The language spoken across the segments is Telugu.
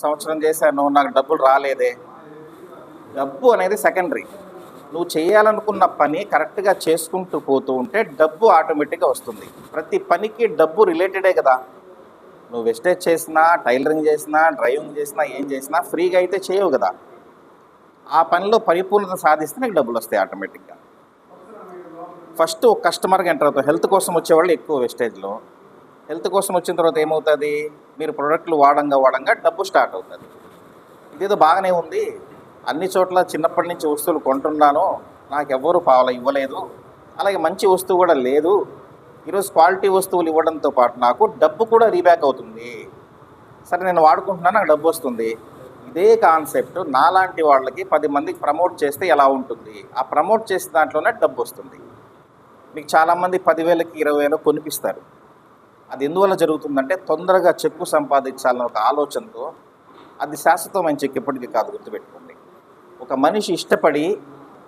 సంవత్సరం చేశాను, నాకు డబ్బులు రాలేదే. డబ్బు అనేది సెకండరీ. నువ్వు చేయాలనుకున్న పని కరెక్ట్గా చేసుకుంటూ పోతూ ఉంటే డబ్బు ఆటోమేటిక్గా వస్తుంది. ప్రతి పనికి డబ్బు రిలేటెడే కదా. నువ్వు వెస్టేజ్ చేసినా, టైలరింగ్ చేసినా, డ్రైవింగ్ చేసినా, ఏం చేసినా ఫ్రీగా అయితే చేయవు కదా. ఆ పనిలో పరిపూర్ణత సాధిస్తే నీకు డబ్బులు వస్తాయి ఆటోమేటిక్గా. ఫస్ట్ ఒక కస్టమర్గా ఎంటర్ అవుతావు. హెల్త్ కోసం వచ్చేవాళ్ళు ఎక్కువ వెస్టేజ్లో. హెల్త్ కోసం వచ్చిన తర్వాత ఏమవుతుంది, మీరు ప్రోడక్ట్లు వాడంగా డబ్బు స్టార్ట్ అవుతుంది. ఇదేదో బాగానే ఉంది, అన్ని చోట్ల చిన్నప్పటి నుంచి వస్తువులు కొంటున్నాను, నాకు ఎవ్వరూ పావలా ఇవ్వలేదు, అలాగే మంచి వస్తువు కూడా లేదు, ఈరోజు క్వాలిటీ వస్తువులు ఇవ్వడంతో పాటు నాకు డబ్బు కూడా రీబ్యాక్ అవుతుంది, సరే నేను వాడుకుంటున్నాను, నాకు డబ్బు వస్తుంది. ఇదే కాన్సెప్ట్ నాలాంటి వాళ్ళకి 10 మందికి ప్రమోట్ చేస్తే ఎలా ఉంటుంది, ఆ ప్రమోట్ చేసే దాంట్లోనే డబ్బు వస్తుంది. మీకు చాలామంది 10,000కి 20,000 కొనిపిస్తారు. అది ఎందువల్ల జరుగుతుందంటే తొందరగా చెక్కు సంపాదించాలన్న ఒక ఆలోచనతో. అది శాశ్వతమైన చెక్కు ఎప్పటికీ కాదు, గుర్తుపెట్టుకోండి. ఒక మనిషి ఇష్టపడి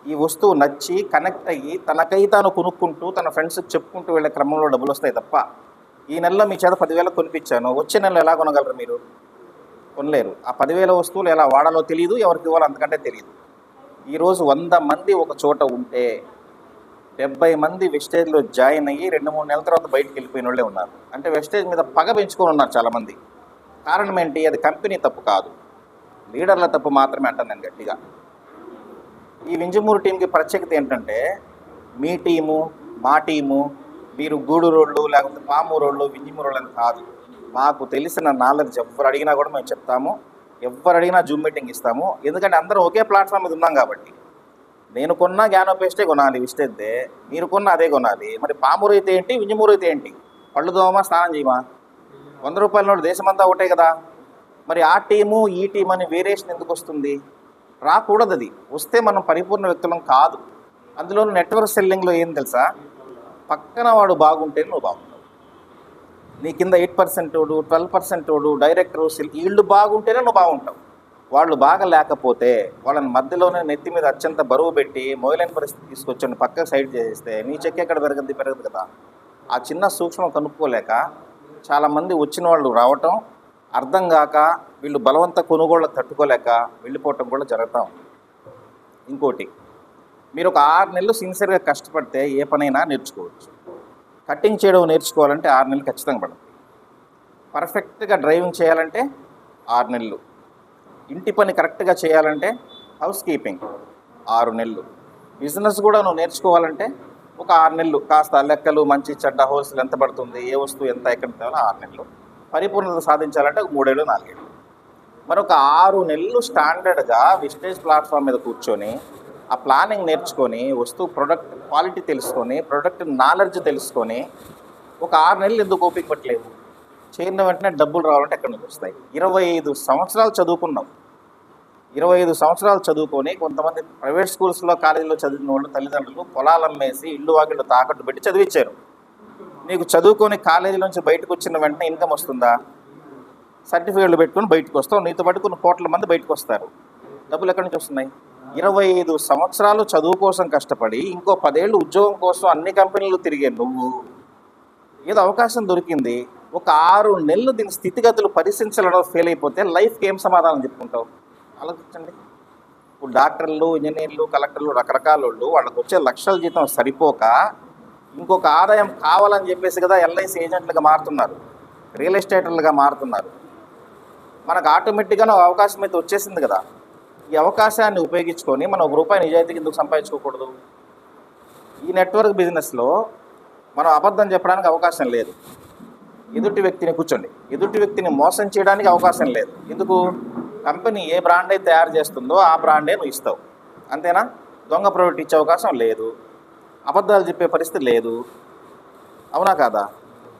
ఈ వస్తువు నచ్చి కనెక్ట్ అయ్యి తనకై తాను కొనుక్కుంటూ తన ఫ్రెండ్స్కి చెప్పుకుంటూ వెళ్ళే క్రమంలో డబ్బులు వస్తాయి తప్ప, ఈ నెలలో మీ చేత 10,000 కొనిపించాను, వచ్చే నెలలో ఎలా కొనగలరు మీరు? కొనలేరు. ఆ 10,000 వస్తువులు ఎలా వాడాలో తెలియదు, ఎవరికి ఇవ్వాలో అంతకంటే తెలియదు. ఈరోజు 100 మంది ఒక చోట ఉంటే 70 మంది వెస్టేజ్లో జాయిన్ అయ్యి 2-3 నెలల తర్వాత బయటకు వెళ్ళిపోయిన వాళ్ళే ఉన్నారు. అంటే వెస్టేజ్ మీద పగ పెంచుకొని ఉన్నారు చాలామంది. కారణం ఏంటి? అది కంపెనీ తప్పు కాదు, లీడర్ల తప్పు మాత్రమే అంటాను నేను గట్టిగా. ఈ వింజమూరు టీంకి ప్రత్యేకత ఏంటంటే, మీ టీము మా టీము, మీరు గూడూరోళ్ళు లేకపోతే పామూరోళ్ళు వింజమూరోళ్ళు అని కాదు. మాకు తెలిసిన నాలెడ్జ్ ఎవరు అడిగినా కూడా మేము చెప్తాము, ఎవరు అడిగినా జూమ్ మీటింగ్ ఇస్తాము. ఎందుకంటే అందరం ఒకే ప్లాట్ఫామ్ మీద ఉన్నాం కాబట్టి. నేను కొన్నా జ్ఞానోపేస్టే కొనాలి, విస్టేద్దే. మీరు కొన్నా అదే కొనాలి. మరి పామూరు అయితే ఏంటి, వింజమూరు అయితే ఏంటి? పళ్ళు దోమా, స్నానం చేయమా? 100 రూపాయల నోటు దేశమంతా ఒకటే కదా. మరి ఆ టీము ఈ టీం అని వేరియేషన్ ఎందుకు వస్తుంది? రాకూడదు. అది వస్తే మనం పరిపూర్ణ వ్యక్తులం కాదు. అందులో నెట్వర్క్ సెల్లింగ్లో ఏం తెలుసా, పక్కన వాడు బాగుంటే నువ్వు బాగుంటావు. నీ కింద 8% 12% డైరెక్టరు వీళ్ళు బాగుంటేనే నువ్వు బాగుంటావు. వాళ్ళు బాగా లేకపోతే వాళ్ళని మధ్యలోనే నెత్తి మీద అత్యంత బరువు పెట్టి మొయిలైన పరిస్థితి తీసుకొచ్చి పక్క సైడ్ చేస్తే నీ చెక్ ఎక్కడ పెరగదు కదా. ఆ చిన్న సూక్ష్మం కనుక్కోలేక చాలామంది వచ్చిన వాళ్ళు రావటం అర్థం కాక వీళ్ళు బలవంత కొనుగోళ్ళకు తట్టుకోలేక వెళ్ళిపోవటం కూడా జరుగుతూ ఉంది. ఇంకోటి, మీరు ఒక 6 నెలలు సిన్సియర్గా కష్టపడితే ఏ పనైనా నేర్చుకోవచ్చు. కటింగ్ చేయడం నేర్చుకోవాలంటే 6 నెలలు ఖచ్చితంగా పడుతుంది. పర్ఫెక్ట్గా డ్రైవింగ్ చేయాలంటే 6 నెలలు. ఇంటి పని కరెక్ట్గా చేయాలంటే హౌస్ కీపింగ్ 6 నెలలు. బిజినెస్ కూడా నువ్వు నేర్చుకోవాలంటే ఒక 6 నెలలు. కాస్త లెక్కలు మంచి చెడ్డ హోల్సేల్ ఎంత పడుతుంది, ఏ వస్తువు ఎంత ఎక్కడ తేవాలో 6 నెలలు. పరిపూర్ణత సాధించాలంటే ఒక 3 ఏళ్ళు 4 ఏళ్ళు. మరొక 6 నెలలు స్టాండర్డ్గా విస్టేజ్ ప్లాట్ఫామ్ మీద కూర్చొని ఆ ప్లానింగ్ నేర్చుకొని వస్తువు ప్రొడక్ట్ క్వాలిటీ తెలుసుకొని ప్రొడక్ట్ నాలెడ్జ్ తెలుసుకొని ఒక 6 నెలలు ఎందుకు ఓపిక పట్టలేవు? చేరిన వెంటనే డబ్బులు రావాలంటే ఎక్కడి నుంచి వస్తాయి? 25 సంవత్సరాలు చదువుకున్నాం. 25 సంవత్సరాలు చదువుకొని కొంతమంది ప్రైవేట్ స్కూల్స్లో కాలేజీలో చదివిన వాళ్ళు తల్లిదండ్రులు పొలాలు అమ్మేసి ఇల్లు వాకిళ్ళు తాకట్టు పెట్టి చదివించారు. నీకు చదువుకొని కాలేజీ నుంచి బయటకు వచ్చిన వెంటనే ఇన్కమ్ వస్తుందా? సర్టిఫికేట్లు పెట్టుకొని బయటకు వస్తావు, నీతో పాటు కొన్ని కోట్ల మంది బయటకు వస్తారు. డబ్బులు ఎక్కడి నుంచి వస్తున్నాయి? 25 సంవత్సరాలు చదువు కోసం కష్టపడి ఇంకో 10 ఏళ్ళు ఉద్యోగం కోసం అన్ని కంపెనీలు తిరిగే నువ్వు ఏదో అవకాశం దొరికింది, ఒక 6 నెలలు దీని స్థితిగతులు పరిశీలించడంలో ఫెయిల్ అయిపోతే లైఫ్కి ఏం సమాధానం చెప్పుకుంటావు? ఆలోచించండి. ఇప్పుడు డాక్టర్లు, ఇంజనీర్లు, కలెక్టర్లు, రకరకాల వాళ్ళు వాళ్ళకి వచ్చే లక్షల జీతం సరిపోక ఇంకొక ఆదాయం కావాలని చెప్పేసి కదా ఎల్ఐసి ఏజెంట్లుగా మారుతున్నారు, రియల్ ఎస్టేటర్లుగా మారుతున్నారు. మనకు ఆటోమేటిక్గా అవకాశం అయితే వచ్చేసింది కదా. ఈ అవకాశాన్ని ఉపయోగించుకొని మనం ₹1 నిజాయితీకి ఎందుకు సంపాదించుకోకూడదు? ఈ నెట్వర్క్ బిజినెస్లో మనం అబద్ధం చెప్పడానికి అవకాశం లేదు. ఎదుటి వ్యక్తిని మోసం చేయడానికి అవకాశం లేదు. ఎందుకు? కంపెనీ ఏ బ్రాండ్ అయితే తయారు చేస్తుందో ఆ బ్రాండే నువ్వు ఇస్తావు, అంతేనా? దొంగ ప్రోడక్ట్ ఇచ్చే అవకాశం లేదు, అబద్ధాలు చెప్పే పరిస్థితి లేదు, అవునా కాదా?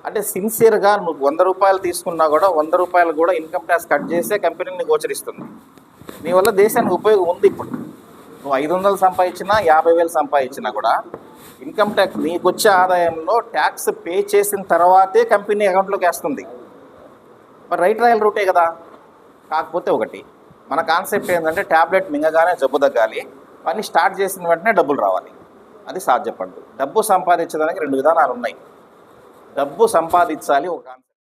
అంటే సిన్సియర్గా నువ్వు ₹100 తీసుకున్నా కూడా ₹100 కూడా ఇన్కమ్ ట్యాక్స్ కట్ చేసే కంపెనీని గోచరిస్తుంది. నీ వల్ల దేశానికి ఉపయోగం ఉంది. ఇప్పుడు నువ్వు 500 సంపాదించినా 50,000 సంపాదించినా కూడా ఇన్కమ్ ట్యాక్స్ నీకు వచ్చే ఆదాయంలో ట్యాక్స్ పే చేసిన తర్వాతే కంపెనీ అకౌంట్లోకి వేస్తుంది. మరి రైట్ రాయల్ రూటే కదా. కాకపోతే ఒకటి, మన కాన్సెప్ట్ ఏంటంటే ట్యాబ్లెట్ మింగగానే జబ్బు తగ్గాలి, పని స్టార్ట్ చేసిన వెంటనే డబ్బులు రావాలి. అది సాధ్యపడదు. డబ్బు సంపాదించడానికి 2 విధానాలు ఉన్నాయి. డబ్బు సంపాదించాలి ఒక